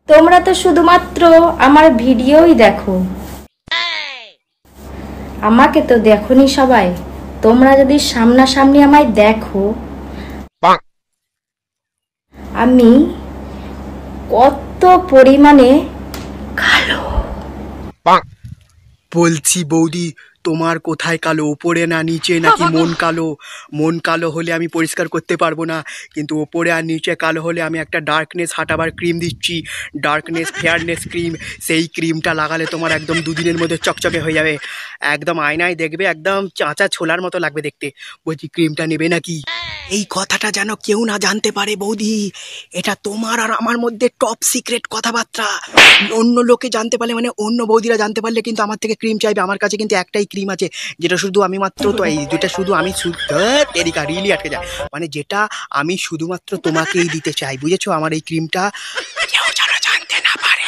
তোমরা তো শুধুমাত্র আমার ভিডিওই দেখো, আমাকে তো দেখোনি সবাই। তোমরা যদি সামনাসামনি আমায় দেখো, আমি কত পরিমাণে কালো। বলছি বৌদি, তোমার কোথায় কালো, ওপরে না নিচে, নাকি মন কালো? মন কালো হলে আমি পরিষ্কার করতে পারবো না, কিন্তু ওপরে আর নিচে কালো হলে আমি একটা ডার্কনেস হাঁটাবার ক্রিম দিচ্ছি, ডার্কনেস ফেয়ারনেস ক্রিম। সেই ক্রিমটা লাগালে তোমার একদম দুদিনের মধ্যে চকচকে হয়ে যাবে, একদম আয়নায় দেখবে একদম চাঁচা ছোলার মতো লাগবে দেখতে। বলছি ক্রিমটা নেবে নাকি? এই কথাটা যেন কেউ না জানতে পারে বৌদি, এটা তোমার আর আমার মধ্যে টপ সিক্রেট কথাবার্তা। অন্য লোকে জানতে পারলে, মানে অন্য বৌদিরা জানতে পারলে কিন্তু আমার থেকে ক্রিম চাইবে। আমার কাছে কিন্তু একটাই ক্রিম আছে, যেটা শুধু আমি মাত্র, তো এই যেটা শুধু আমি তেরিকা রিলি আটকে যায়, মানে যেটা আমি শুধুমাত্র তোমাকেই দিতে চাই, বুঝেছো? আমার এই ক্রিমটা কেউ যেন জানতে না পারে।